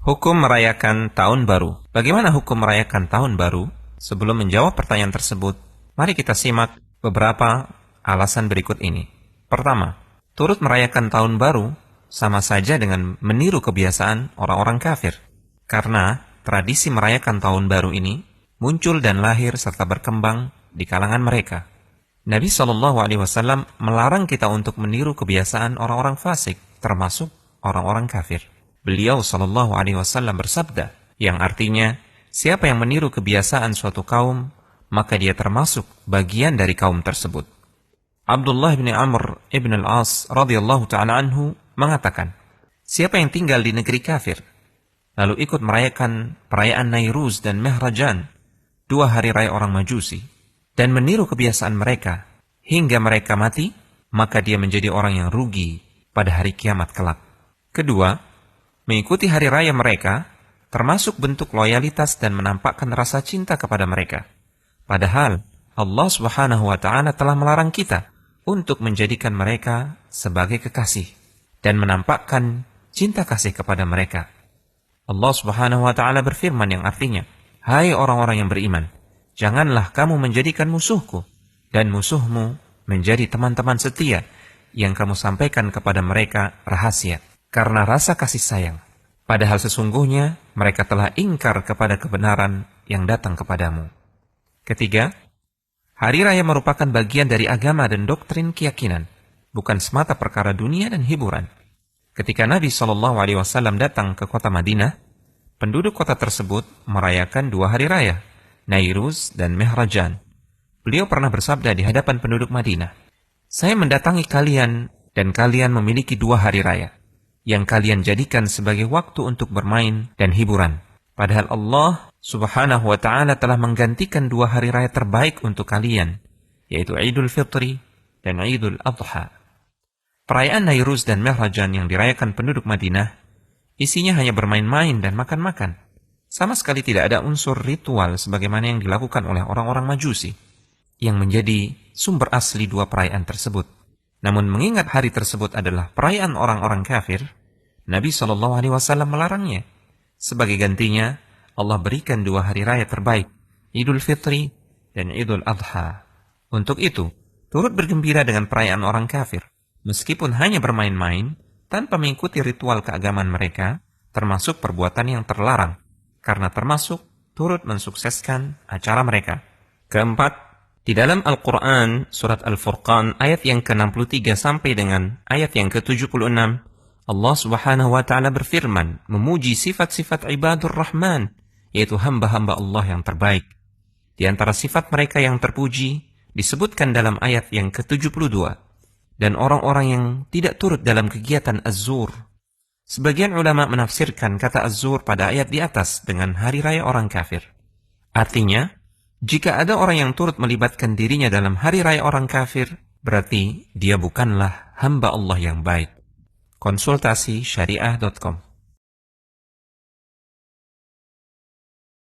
Hukum merayakan Tahun Baru. Bagaimana hukum merayakan Tahun Baru? Sebelum menjawab pertanyaan tersebut, mari kita simak beberapa alasan berikut ini. Pertama, turut merayakan Tahun Baru sama saja dengan meniru kebiasaan orang-orang kafir. Karena tradisi merayakan Tahun Baru ini muncul dan lahir serta berkembang di kalangan mereka. Nabi SAW melarang kita untuk meniru kebiasaan orang-orang fasik, termasuk orang-orang kafir. Beliau SAW bersabda, yang artinya, siapa yang meniru kebiasaan suatu kaum, maka dia termasuk bagian dari kaum tersebut. Abdullah bin Amr ibn al-As radhiyallahu ta'ala anhu mengatakan, siapa yang tinggal di negeri kafir, lalu ikut merayakan perayaan Nairuz dan Mehrajan, 2 hari raya orang Majusi, dan meniru kebiasaan mereka, hingga mereka mati, maka dia menjadi orang yang rugi pada hari kiamat kelak. Kedua, mengikuti hari raya mereka termasuk bentuk loyalitas dan menampakkan rasa cinta kepada mereka. Padahal Allah Subhanahu wa Ta'ala telah melarang kita untuk menjadikan mereka sebagai kekasih dan menampakkan cinta kasih kepada mereka. Allah Subhanahu wa Ta'ala berfirman yang artinya, hai orang-orang yang beriman, janganlah kamu menjadikan musuhku dan musuhmu menjadi teman-teman setia yang kamu sampaikan kepada mereka rahasia, karena rasa kasih sayang. Padahal sesungguhnya mereka telah ingkar kepada kebenaran yang datang kepadamu. Ketiga, hari raya merupakan bagian dari agama dan doktrin keyakinan, bukan semata perkara dunia dan hiburan. Ketika Nabi SAW datang ke kota Madinah, penduduk kota tersebut merayakan 2 hari raya, Nairuz dan Mehrajan. Beliau pernah bersabda di hadapan penduduk Madinah, saya mendatangi kalian dan kalian memiliki 2 hari raya, yang kalian jadikan sebagai waktu untuk bermain dan hiburan. Padahal Allah Subhanahu wa Ta'ala telah menggantikan 2 hari raya terbaik untuk kalian, yaitu Idul Fitri dan Idul Adha. Perayaan Nairuz dan Mehrajan yang dirayakan penduduk Madinah, isinya hanya bermain-main dan makan-makan. Sama sekali tidak ada unsur ritual sebagaimana yang dilakukan oleh orang-orang Majusi, yang menjadi sumber asli 2 perayaan tersebut. Namun mengingat hari tersebut adalah perayaan orang-orang kafir, Nabi SAW melarangnya. Sebagai gantinya, Allah berikan 2 hari raya terbaik, Idul Fitri dan Idul Adha. Untuk itu, turut bergembira dengan perayaan orang kafir, meskipun hanya bermain-main, tanpa mengikuti ritual keagamaan mereka, termasuk perbuatan yang terlarang, karena termasuk turut mensukseskan acara mereka. Keempat, di dalam Al-Quran, surat Al-Furqan, ayat yang ke-63 sampai dengan ayat yang ke-76, Allah Subhanahu wa Ta'ala berfirman, memuji sifat-sifat ibadur Rahman, yaitu hamba-hamba Allah yang terbaik. Di antara sifat mereka yang terpuji, disebutkan dalam ayat yang ke-72, dan orang-orang yang tidak turut dalam kegiatan Az-Zur. Sebagian ulama menafsirkan kata Az-Zur pada ayat di atas dengan hari raya orang kafir. Artinya, jika ada orang yang turut melibatkan dirinya dalam hari raya orang kafir, berarti dia bukanlah hamba Allah yang baik. Konsultasi syariah.com